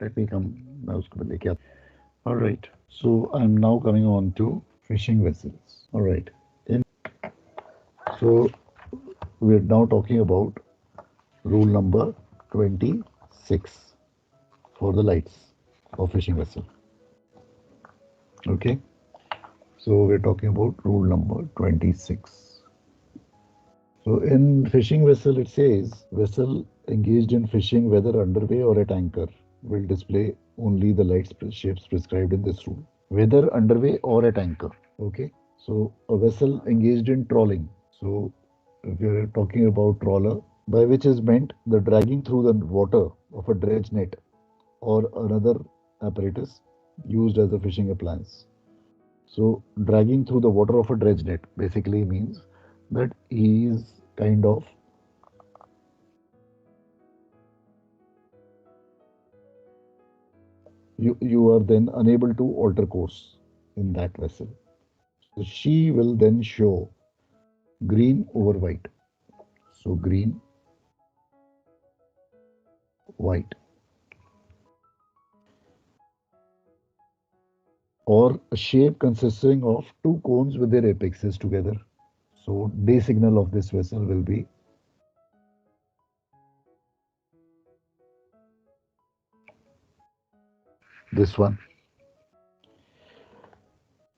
Let me come. मैं उसको लेके आता. All right. So I'm now coming on to fishing vessels. All right. In, so we're now talking about rule number 26 for the lights of fishing vessel. Okay. So we're talking about rule number 26. So in fishing vessel, it says vessel engaged in fishing, whether underway or at anchor, will display only the lights shapes prescribed in this rule. Whether underway or at anchor. Okay. So a vessel engaged in trawling. So if you're talking about trawler, by which is meant the dragging through the water of a dredge net or another apparatus used as a fishing appliance. So dragging through the water of a dredge net basically means that he is kind of you are then unable to alter course in that vessel. So she will then show green over white. So green, white, or a shape consisting of two cones with their apexes together. So day signal of this vessel will be this one.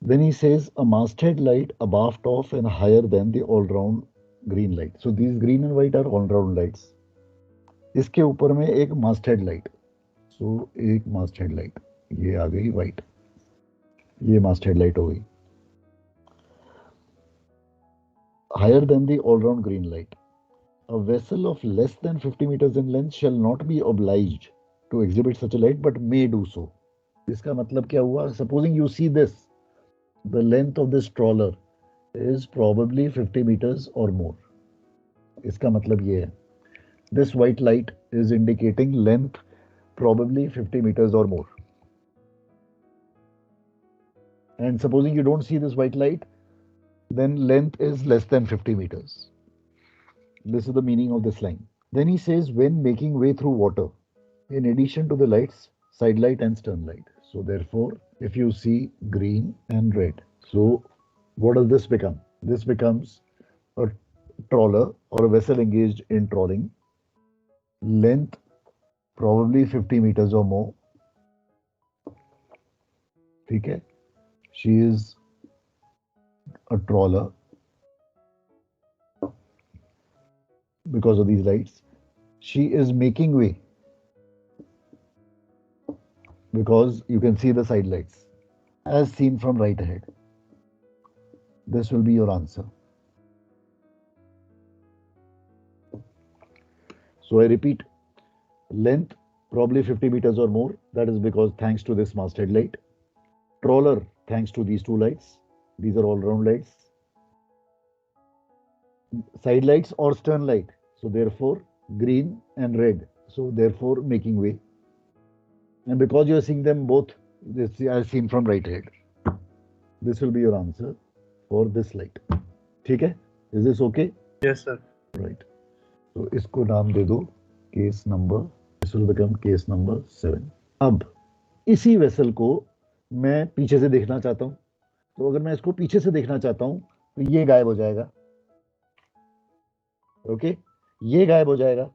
Then he says a masthead light abaft of and higher than the all-round green light. So these green and white are all-round lights. इसके ऊपर में एक masthead light. So एक masthead light. ये आ गई white. ये masthead light हो गई. Higher than the all-round green light. A vessel of less than 50 meters in length shall not be obliged to exhibit such a light, but may do so. इसका मतलब क्या हुआ? Supposing you see this, the length of this trawler is probably 50 meters or more. इसका मतलब ये है. This white light is indicating length probably 50 meters or more. And supposing you don't see this white light, then length is less than 50 meters. This is the meaning of this line. Then he says, when making way through water, in addition to the lights, side light and stern light. So therefore, if you see green and red, so what does this become? This becomes a trawler or a vessel engaged in trawling, length probably 50 meters or more. ठीक है? She is a trawler because of these lights. She is making way because you can see the side lights as seen from right ahead. This will be your answer. So I repeat, length probably 50 meters or more. That is because thanks to this masthead light. Trawler thanks to these two lights. These are all round lights. Side lights or stern light. So therefore green and red. So therefore making way. And because you are seeing them both, this are seen from right ahead. This will be your answer for this light. ठीक है? Is this okay? Yes, sir. Right. So इसको नाम दे दो case number. This will become case number 7. अब इसी vessel को मैं पीछे से देखना चाहता हूं. तो अगर मैं इसको पीछे से देखना चाहता हूं तो ये गायब हो जाएगा. ओके, ये गायब हो जाएगा,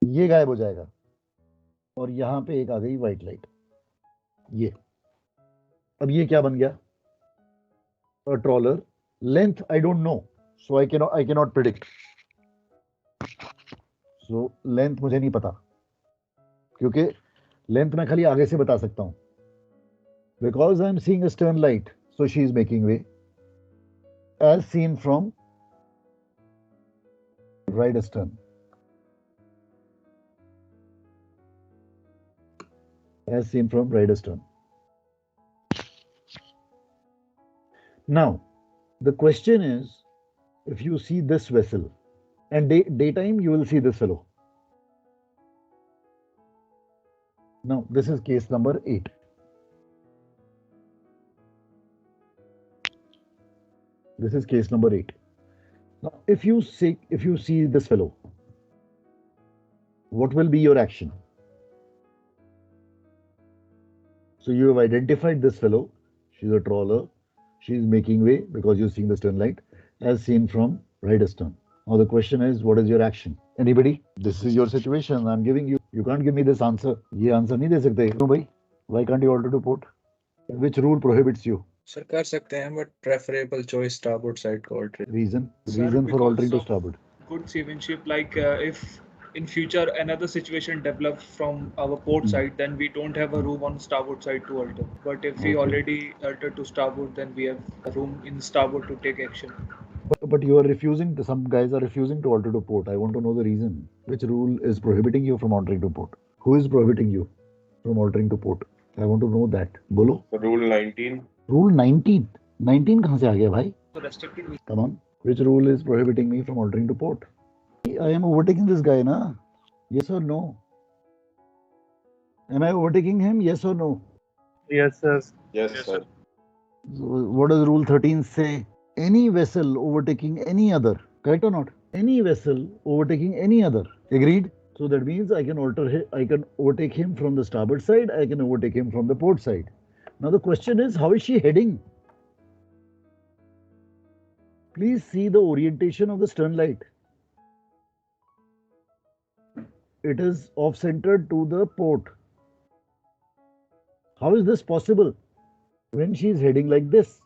ये गायब हो जाएगा और यहां पे एक आ गई व्हाइट लाइट. ये अब ये क्या बन गया? A trawler. Length I don't know, so I cannot predict. So length मुझे नहीं पता क्योंकि length मैं खाली आगे से बता सकता हूं. Because I am seeing a stern light, so she is making way as seen from right astern. As seen from right astern. Now, the question is, if you see this vessel, and daytime you will see this fellow. Now, this is case number 8. This is case number 8. Now, if you see this fellow, what will be your action? So you have identified this fellow. She's a trawler. She's making way because you're seeing the stern light as seen from right astern. Now the question is, what is your action? Anybody? This is your situation. I'm giving you. You can't give me this answer. ये answer नहीं दे सकते. No भाई. Why can't you alter to port? Which rule prohibits you? Sir कर सकते हैं but preferable choice starboard side को alter Reason? Sir, Reason for because altering to of starboard. good seamanship, like if in future another situation develops from our port side, then we don't have a room on starboard side to alter. But if we Okay. already alter to starboard, then we have a room in starboard to take action. But you are refusing. Some guys are refusing to alter to port. I want to know the reason. Which rule is prohibiting you from altering to port? Who is prohibiting you from altering to port? I want to know that. बोलो. Rule 19. Rule 19. 19 कहाँ से आ गया भाई? So restricted. Come on. Which rule is prohibiting me from altering to port? I am overtaking this guy, na? Yes or no? Am I overtaking him? Yes or no? Yes, sir. Yes, sir. So what does Rule 13 say? Any vessel overtaking any other. Correct or not? Any vessel overtaking any other. Agreed? So that means I can overtake him from the starboard side. I can overtake him from the port side. Now the question is, how is she heading? Please see the orientation of the stern light. It is off-centered to the port. How is this possible when she is heading like this?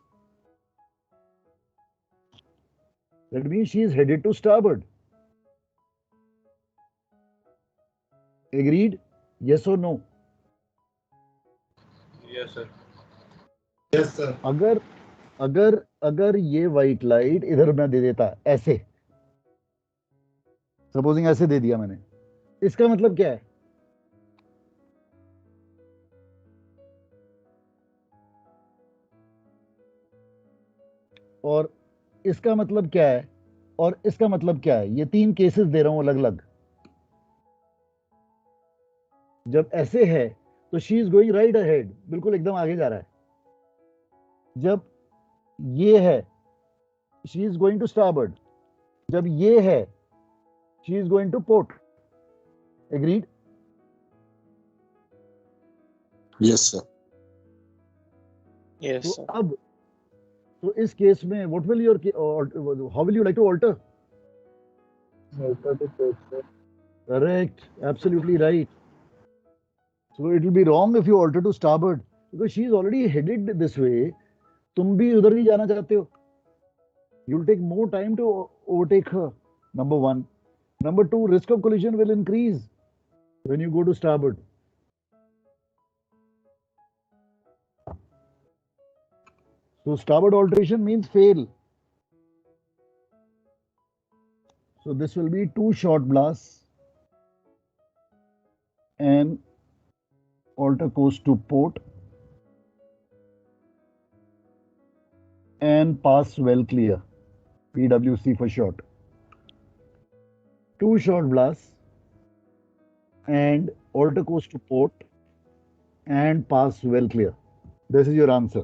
That means she is headed to starboard. Agreed? Yes or no? Yes, sir. Yes, sir. अगर ये white light इधर मैं दे देता ऐसे, supposing ऐसे दे दिया मैंने, इसका मतलब क्या है? और इसका मतलब क्या है? और इसका मतलब क्या है? ये तीन केसेस दे रहा हूं अलग अलग. जब ऐसे है तो she is going right ahead, बिल्कुल एकदम आगे जा रहा है. जब ये है, शी इज गोइंग टू स्टारबर्ड. जब ये है, she is going two port. Agreed? Yes, sir. Yes, तो sir. अब तो इस केस में what will your how will you like to alter? Alter to port, sir. Correct, absolutely right. So it will be wrong if you alter to starboard because she is already headed this way. तुम भी उधर नहीं जाना चाहते हो. You'll take more time to overtake her. Number one. Number two, risk of collision will increase when you go to starboard. So starboard alteration means fail. So this will be 2 short blasts and alter course to port and pass well clear. PWC for short. 2 short blasts and alter course to port and pass well clear. This is your answer.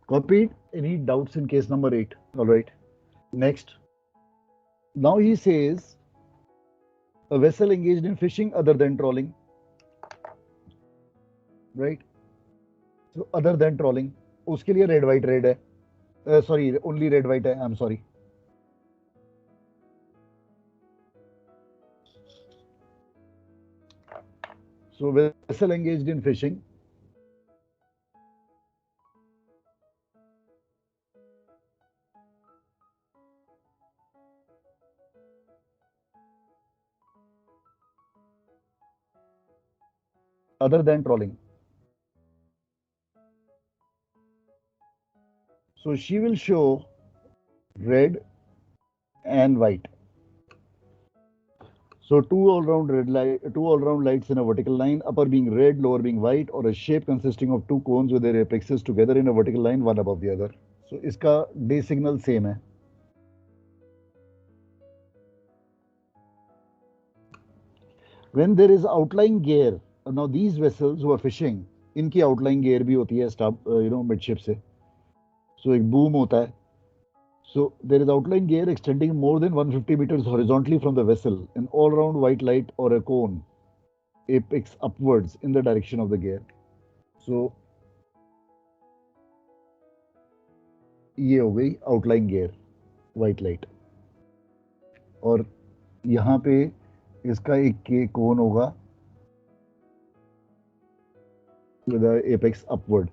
Copied? Any doubts in case number 8? All right. Next. Now he says a vessel engaged in fishing other than trawling. Right? So other than trawling. उसके लिए red white red है. Sorry, only red white है. I'm sorry. So vessel engaged in fishing. Other than trawling. So she will show red and white. So two all-round lights in a vertical line, upper being red, lower being white, or a shape consisting of two cones with their apexes together in a vertical line, one above the other. So इसका day signal same है. When there is outlying gear, now these vessels who are fishing, इनकी outlying gear भी होती है midship से. So एक boom होता है. So there is outlying gear extending more than 150 meters horizontally from the vessel, an all-round white light or a cone apex upwards in the direction of the gear. So ये हो गई outline gear, white light. और यहाँ पे इसका एक के कोन होगा with the apex upward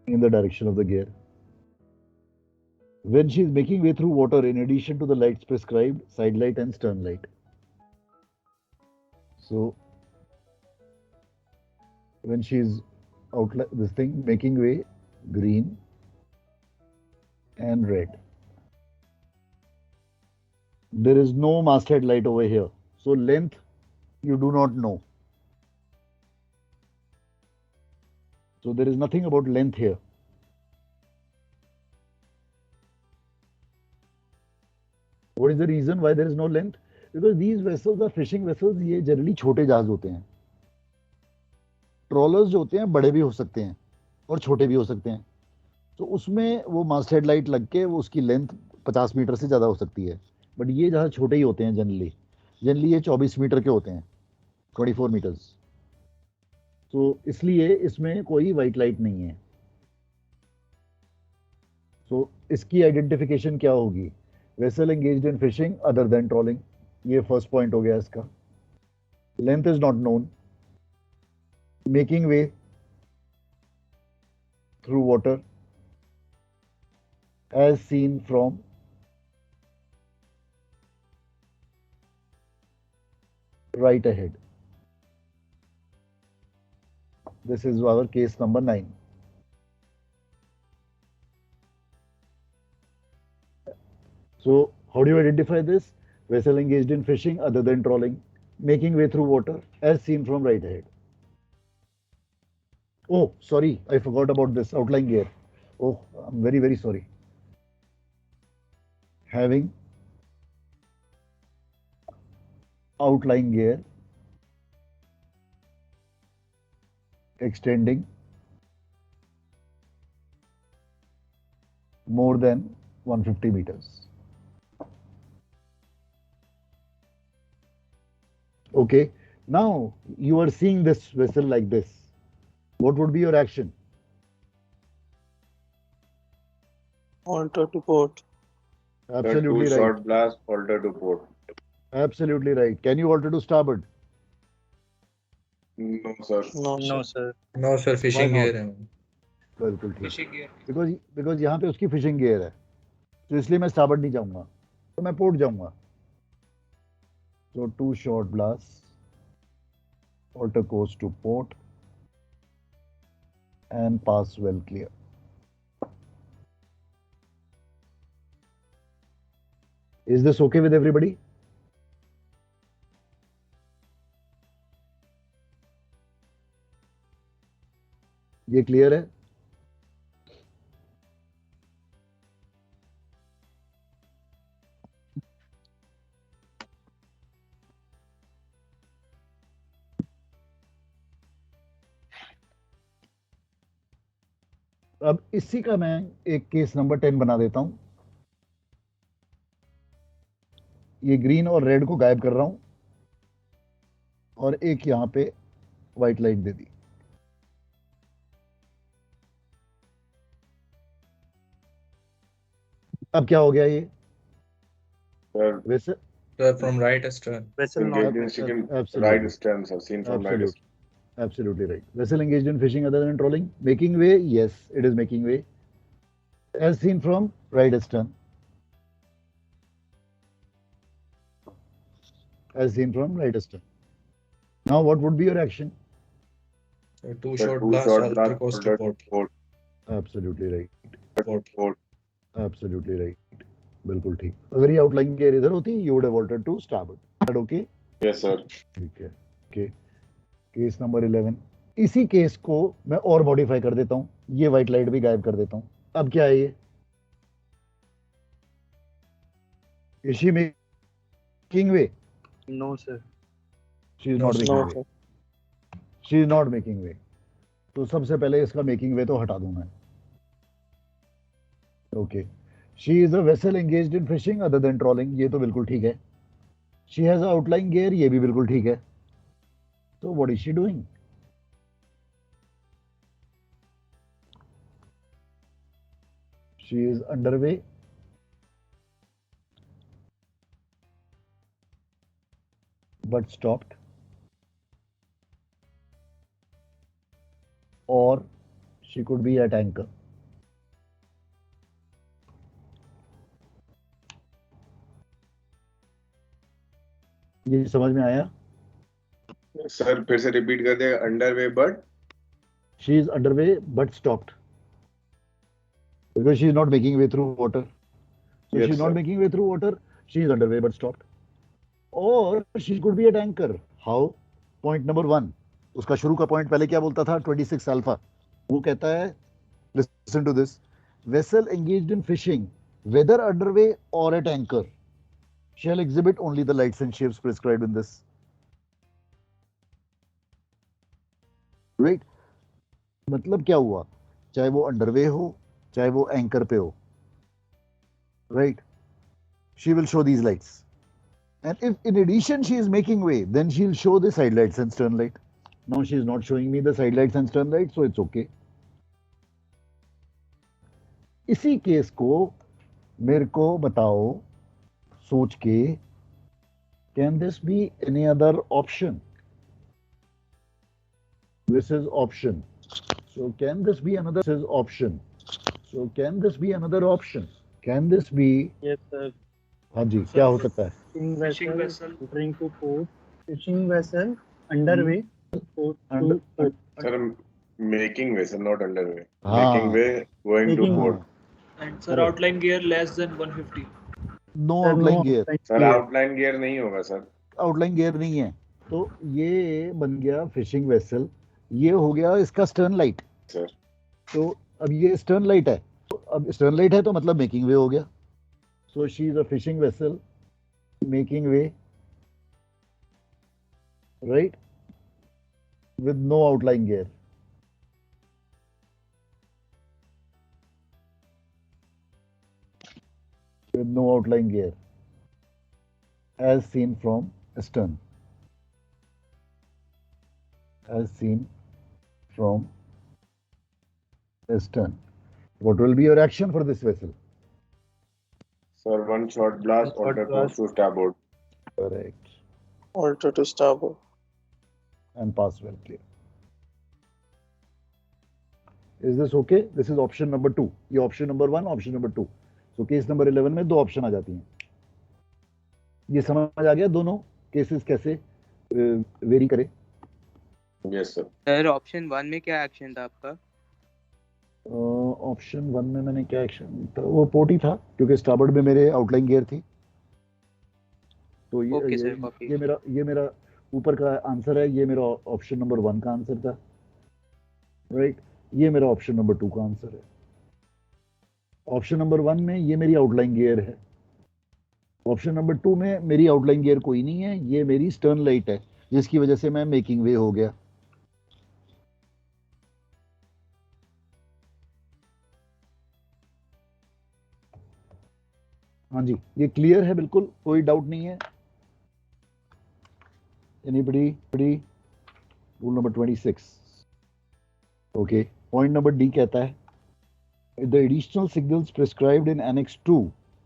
in the direction of the gear. When she is making way through water, in addition to the lights prescribed, side light and stern light. So when she is this thing making way, green and red. There is no masthead light over here. So length you do not know. So there is nothing about length here. What is the reason why there is no length? Because these vessels are fishing vessels. ये generally छोटे जहाज होते हैं. Trollers जो होते हैं बड़े भी हो सकते हैं और छोटे भी हो सकते हैं. तो उसमें वो मास्टहेड लाइट लग के वो उसकी लेंथ 50 मीटर से ज़्यादा हो सकती है. बट ये जहाज छोटे ही होते हैं जनरली ये 24 मीटर के होते हैं, 24 मीटर्स. तो इसलिए इसमें कोई वाइट लाइट नहीं है. तो इसकी आइडेंटिफिकेशन क्या होगी? Vessel engaged in fishing other than trawling. ये फर्स्ट पॉइंट हो गया इसका. Length is not known. Making way through water as seen from right ahead. This is our case number 9. So how do you identify this? Vessel engaged in fishing other than trolling, making way through water as seen from right ahead. Oh, sorry, I forgot about this outline gear. Oh, I'm very, very sorry. Having outline gear extending more than 150 meters. Okay, now you are seeing this vessel like this. What would be your action? Alter to port. Absolutely Two right. short blast, alter to port. Absolutely right. Can you alter to starboard? No, sir. No, sir. No sir, fishing not? gear है. बिल्कुल ठीक. Fishing gear. Because यहाँ पे उसकी fishing gear है, तो इसलिए मैं स्टार्बोर्ड नहीं जाऊंगा, तो मैं पोर्ट जाऊंगा. So 2 short blasts, alter course to port and pass well clear. Is this okay with everybody? ये क्लियर है? अब इसी का मैं एक केस नंबर 10 बना देता हूं. ये ग्रीन और रेड को गायब कर रहा हूं और एक यहां पे व्हाइट लाइट दे दी. अब क्या हो गया ये? Sir, वैसे Sir, from right astern. Vessel not. engaged in fishing Absolutely. right stern, sir. Seen from right Absolutely. stern. Absolutely right. Vessel engaged in fishing other than trolling. Making way, yes, it is making way. As seen from right astern. As seen from right astern. Now, what would be your action? Two Sir, short two blast, short alter blast, course alter to port. to port. Absolutely right. Port. Absolutely right. बिल्कुल ठीक. अगर ये outline gear इधर होती, you would have altered to starboard. Is that okay? Yes, sir. ठीक है. Okay. Case number 11. इसी case को मैं और मॉडिफाई कर देता हूँ. ये व्हाइट लाइट भी गायब कर देता हूँ. अब क्या है ये? Is she making way? No, sir. She is No, not sir. making No, way. sir. She is not making way. तो सबसे पहले इसका मेकिंग वे तो हटा दूं मैं. Okay. She is a vessel engaged in fishing other than trawling. ये तो बिल्कुल ठीक है. She has a outlying gear. ये भी बिल्कुल ठीक है. So what is she doing? She is underway. But stopped. Or she could be at anchor. ये समझ में आया? सर फिर से रिपीट कर दिया, underway but She is underway but stopped because she is not making way through water. So Yes, she is not sir. making way through water. She is underway but stopped. Or she could be at anchor. How? Point number 1. उसका शुरू का point पहले क्या बोलता था? 26 alpha. वो कहता है, listen to this. Vessel engaged in fishing, whether underway or at anchor, shall exhibit only the lights and shapes prescribed in this. Right? मतलब क्या हुआ? चाहे वो अंडरवे हो, चाहे वो एंकर पे हो, right? She will show these lights. And if in addition she is making way, then she'll show the side lights and stern light. Now she is not showing me the side lights and stern light, so it's okay. इसी case को मेरे को बताओ सोच के, can this be any other option? This is option. So can this be another? This is option. So can this be another option? Can this be? Yes, sir. हाँ जी, क्या हो सकता है? Fishing Fishing vessel vessel. entering to port. Fishing vessel underway. Port Under- to port. Sir making way sir, not underway. हाँ. Making way, going to Making- port. And sir, Correct. outline gear less than 150. No Sir, outline no gear. outline sir gear. Outline gear नहीं होगा sir. Outline gear नहीं है. तो ये बन गया fishing vessel. ये हो गया इसका स्टर्न लाइट. सर तो अब ये स्टर्न लाइट है. तो अब स्टर्न लाइट है तो मतलब मेकिंग वे हो गया. So she is a fishing vessel making way, right, with no outline gear. With no outline gear, as seen from astern. As seen from astern. What will be your action for this vessel? Sir one short blast One shot alter course to starboard. Correct. Alter to starboard. And pass well clear. Is this okay? This is option number 2. ये option number 1, option number 2. So case number 11 में 2 option आ जाती हैं. ये समझ आ गया दोनों cases कैसे very करे. Yes sir. सर ऑप्शन 1 में क्या एक्शन था आपका? ऑप्शन 1 में मैंने क्या एक्शन था? वो पोर्ट ही था क्योंकि स्टारबोर्ड में मेरे आउटलाइन गियर थी. तो Okay, sir, copy. ये मेरा ऊपर का आंसर है. ये मेरा ऑप्शन नंबर 1 का आंसर था, राइट. ये मेरा ऑप्शन नंबर 2 का आंसर है. ऑप्शन नंबर 1 में ये मेरी आउटलाइन गियर है. ऑप्शन नंबर 2 में मेरी आउटलाइन गियर कोई नहीं है. ये मेरी स्टर्न लाइट है जिसकी वजह से मैं मेकिंग वे हो गया. हाँ जी, ये क्लियर है बिल्कुल, कोई डाउट नहीं है. Anybody? Rule number 26. Okay, point number D कहता है the additional signals prescribed in Annex 2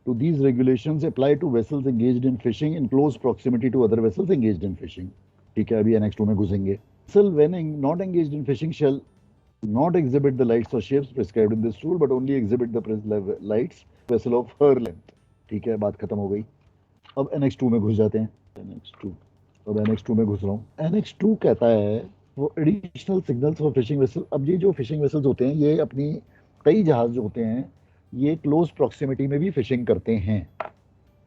to these regulations apply to vessels engaged in fishing in close proximity to other vessels engaged in fishing. ठीक है, अभी Annex 2 में घुसेंगे. Vessel when not engaged in fishing shall not exhibit the lights or shapes prescribed in this rule, but only exhibit the lights vessel of her length. ठीक है, बात खत्म हो गई. अब Annex 2 में घुस जाते हैं. Annex 2. अब Annex 2 में घुस रहा हूँ. Annex 2 कहता है वो additional signals for fishing vessel. अब ये जो फिशिंग वेसल्स होते हैं, ये अपनी कई जहाज जो होते हैं ये क्लोज प्रॉक्सिमिटी में भी फिशिंग करते हैं.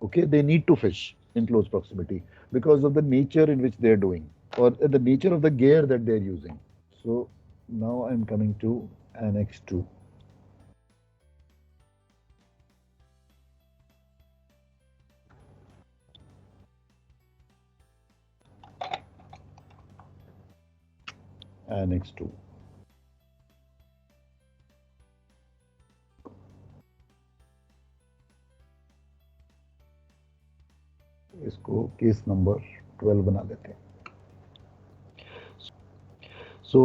Okay, they need to fish in close proximity because of the nature in which they are doing और the nature of the gear that they are using. So now I am coming to Annex 2. Annex 2. इसको case number 12 बना देते हैं. So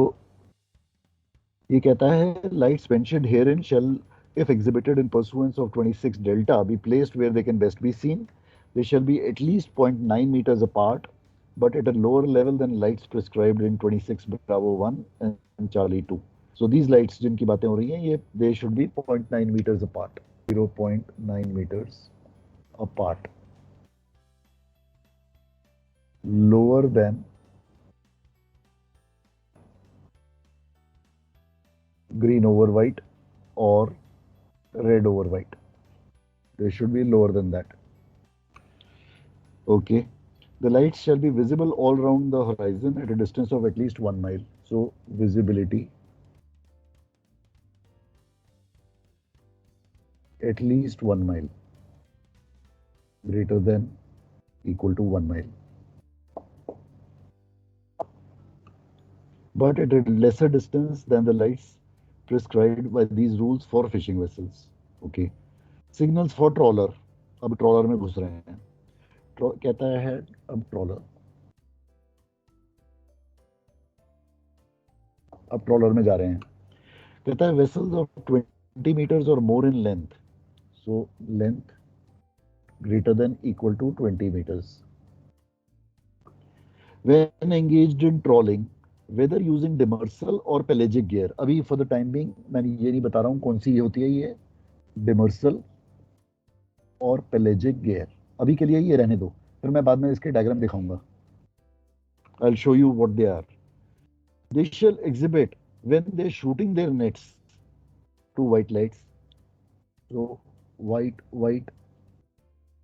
ये कहता है lights mentioned herein shall, if exhibited in pursuance of 26 delta, be placed where they can best be seen. They shall be at least 0.9 meters apart, but at a lower level than lights prescribed in 26 Bravo 1 and Charlie 2. So these lights जिनकी बातें हो रही हैं ये they should be 0.9 meters apart, 0.9 meters apart, lower than green over white or red over white. They should be lower than that. Okay. The lights shall be visible all round the horizon at a distance of at least 1 mile. So visibility at least 1 mile, greater than equal to 1 mile. But at a lesser distance than the lights prescribed by these rules for fishing vessels. Okay. Signals for trawler. अब trawler में घुस रहे हैं. कहता है अब trawler में जा रहे हैं. कहता है vessels of 20 meters or more in length. So length greater than equal to 20 meters. When engaged in trawling, whether using demersal or pelagic gear. अभी for the time being मैं ये नहीं बता रहा हूँ कौन सी ये होती है ये demersal और pelagic gear. अभी के लिए ये रहने दो, फिर मैं बाद में इसके डायग्राम दिखाऊंगा. I'll show you what they are. They shall exhibit when they're shooting their nets to white lights. So white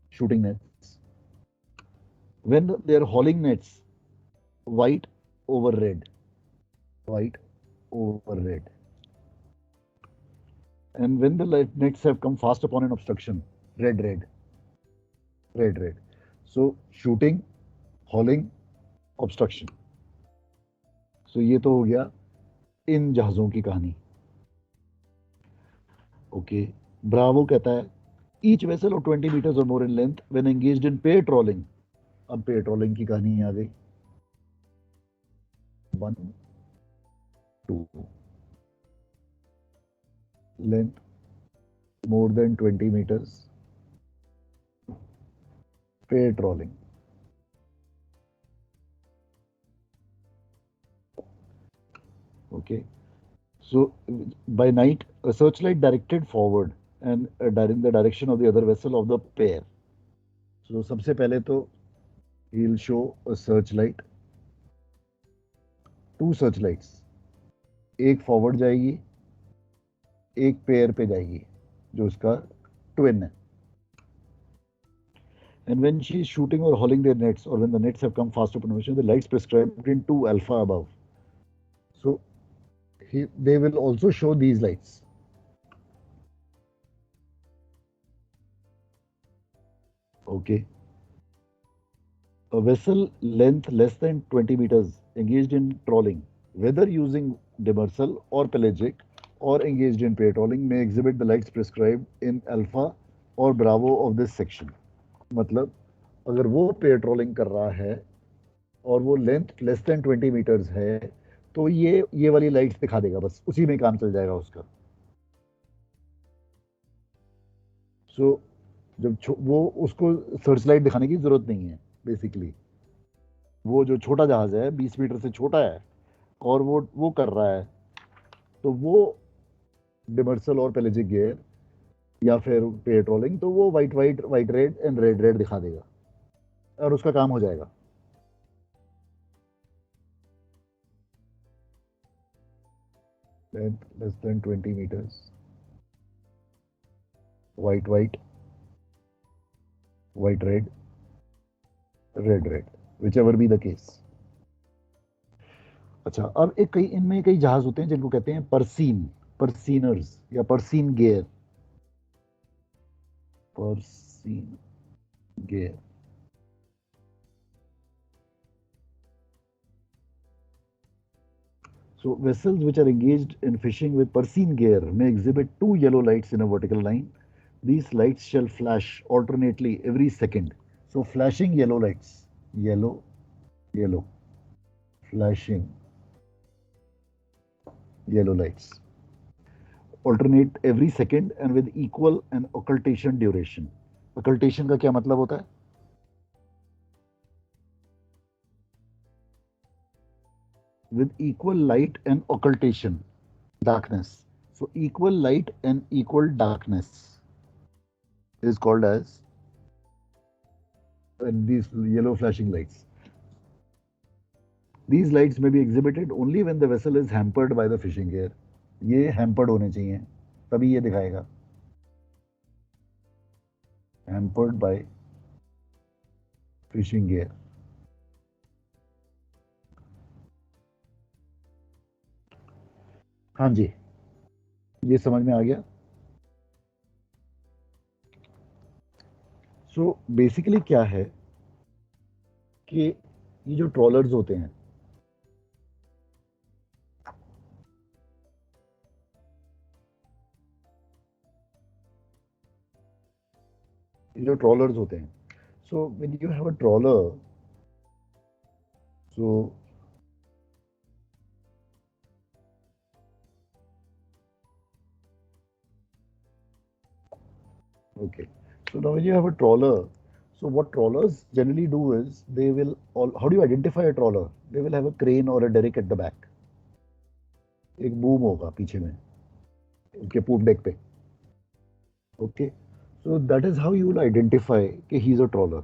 shooting nets. When they're hauling nets, white over red. White over red. And when the nets have come fast upon an obstruction, red. So shooting, hauling, obstruction. So ये तो हो गया इन जहाजों की कहानी. Okay. Bravo कहता है each vessel of 20 meters or more in length when engaged in pair trawling. अब pair trawling की कहानी आ गई. 1, 2. Length more than 20 meters. Pair trawling. Okay. So by night, a searchlight directed forward and in the direction of the other vessel of the pair. So सबसे पहले तो he'll show a searchlight, 2 searchlights. एक forward जाएगी, एक pair पे जाएगी, जो उसका twin है. And when she is shooting or hauling their nets, or when the nets have come fast upon ocean, the lights prescribed in 2 alpha above. So they will also show these lights. Okay. A vessel length less than 20 meters engaged in trawling, whether using demersal or pelagic or engaged in pair trawling, may exhibit the lights prescribed in alpha or bravo of this section. मतलब अगर वो pair trolling कर रहा है और वो length less than 20 metres है तो ये वाली लाइट्स दिखा देगा, बस उसी में काम चल जाएगा उसका. सो जब वो उसको सर्च लाइट दिखाने की जरूरत नहीं है. बेसिकली वो जो छोटा जहाज है 20 मीटर से छोटा है और वो कर रहा है तो वो डिमर्सल और पेलेजिक गियर या फिर पेयर ट्रोलिंग तो वो वाइट रेड एंड रेड दिखा देगा और उसका काम हो जाएगा. Length less than 20 meters. White, red, whichever be the case. अच्छा, अब इनमें कई जहाज होते हैं जिनको कहते हैं परसीनर्स या परसीन gear. So vessels which are engaged in fishing with Persian gear may exhibit 2 yellow lights in a vertical line. These lights shall flash alternately every second. So flashing yellow lights, yellow, flashing yellow lights. Alternate every second and with equal and occultation duration. Occultation का क्या मतलब होता है? With equal light and occultation, darkness. So equal light and equal darkness is called as these yellow flashing lights. These lights may be exhibited only when the vessel is hampered by the fishing gear. ये hampered होने चाहिए, तभी ये दिखाएगा. Hampered by fishing gear. हाँ जी, ये समझ में आ गया. सो बेसिकली क्या है कि ये जो ट्रॉलर्स होते हैं, so when you have a trawler, so okay, so now when you have a trawler, so what trawlers generally do is they will how do you identify a trawler? They will have a crane or a derrick at the back. एक boom होगा पीछे में उनके पूप deck पे. Okay, so that is how you will identify कि he is a trawler.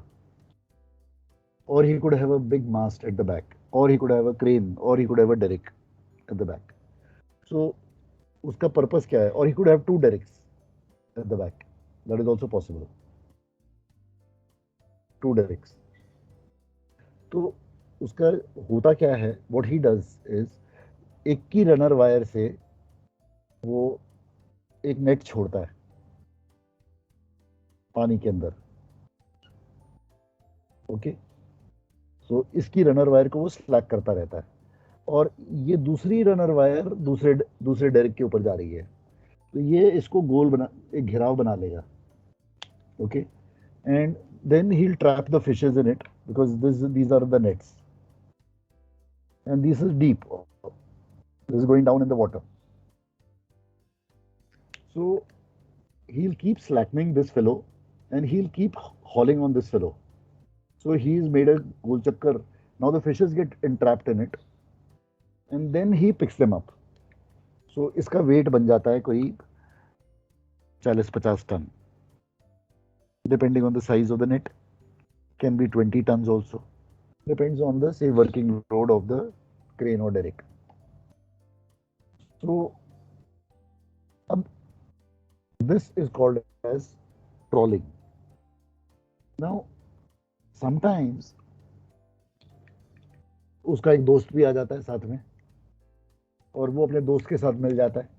Or he could have a big mast at the back, or he could have a crane, or he could have a derrick at the back. So उसका purpose क्या है? Or he could have two derricks at the back. That is also possible. Two derricks. तो उसका होता क्या है? What he does is एक की रनर वायर से वो एक नेट छोड़ता है पानी के अंदर. ओके, सो इसकी रनर वायर को वो स्लैक करता रहता है और ये दूसरी रनर वायर दूसरे डेरिक के ऊपर जा रही है. तो ये इसको गोल बना, एक घेराव बना लेगा. Okay, and then he will trap the fishes in it because these are the nets and this is deep. This is going down in the water. So he'll keep slackening this fellow and he'll keep hauling on this fellow. So he's made a goal chakkar. Now the fishes get entrapped in it and then he picks them up. So इसका wait बन जाता है कोई 40-50 ton. Depending on the size of the net, can be 20 tons also. Depends on the say working load of the crane or derrick. So this is called as trawling. Now sometimes उसका एक दोस्त भी आ जाता है साथ में और वो अपने दोस्त के साथ मिल जाता है.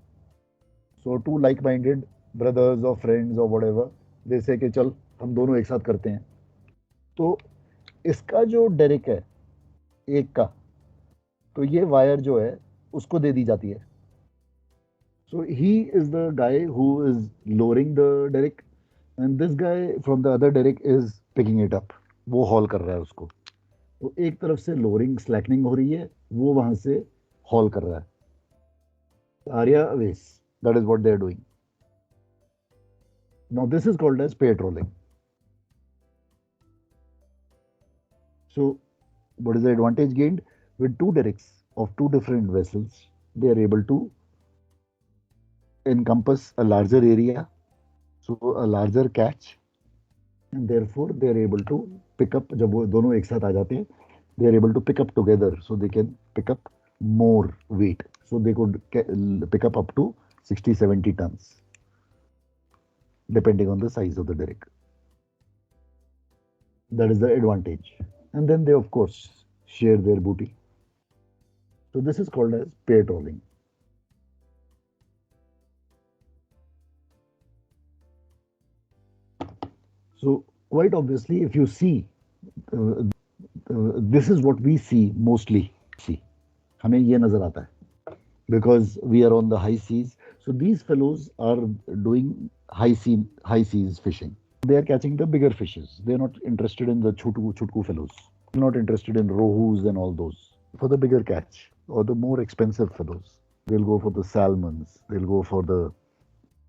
So two like-minded brothers or friends or whatever, they say कि चल हम दोनों एक साथ करते हैं. तो इसका जो डेरिक है एक का, तो ये वायर जो है उसको दे दी जाती है. So he is the guy who is lowering the derrick and this guy from the other derrick is picking it up. वो हॉल कर रहा है उसको. तो एक तरफ से लोअरिंग स्लैकनिंग हो रही है, वो वहां से हॉल कर रहा है. आर्या वेस, that is what they are doing. Now this is called as pair trolling. So what is the advantage gained? With two derricks of two different vessels, they are able to encompass a larger area, so a larger catch, and therefore they are able to pick up. जब वो दोनों एक साथ आ जाते हैं, they are able to pick up together, so they can pick up more weight. So they could pick up to 60-70 tons, depending on the size of the derrick. That is the advantage. And then they of course share their booty. So this is called as pair trolling. So quite obviously, if you see, this is what we see mostly. हमें ये नजर आता है because we are on the high seas. So these fellows are doing high seas fishing. They are catching the bigger fishes. They are not interested in the chutku fellows. They're not interested in rohus and all those. For the bigger catch or the more expensive fellows. They'll go for the salmons. They'll go for the.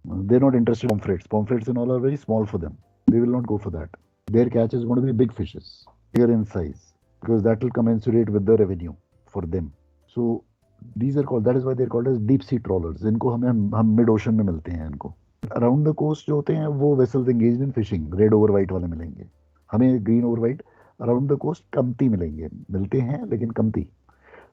They're not interested in pomfrets. Pomfrets and all are very small for them. They will not go for that. Their catch is going to be big fishes, bigger in size, because that will commensurate with the revenue for them. So these are called. That is why they're called as deep sea trawlers. इनको हम mid ocean में मिलते हैं इनको. Around the coast जो होते हैं वो vessels engaged in fishing, red over white वाले मिलेंगे. हमें green over white around the coast कमती मिलेंगे. मिलते हैं लेकिन कमती.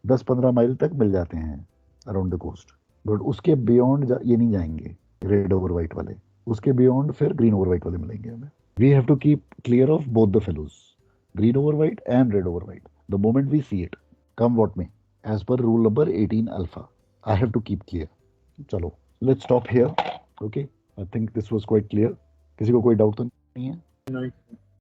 10-15 माइल तक मिल जाते हैं अराउंड द कोस्ट. बट उसके बियॉन्ड ये नहीं जाएंगे रेड ओवर वाइट वाले. उसके बियॉन्ड फिर ग्रीन ओवर वाइट वाले मिलेंगे हमें. We have to keep clear of both the fellows, green over white and red over white, the moment we see it, come what may, as per rule number 18 alpha. I have to keep clear. चलो let's stop here. Okay, I think this was quite clear. किसी को कोई doubt तो नहीं है? नहीं.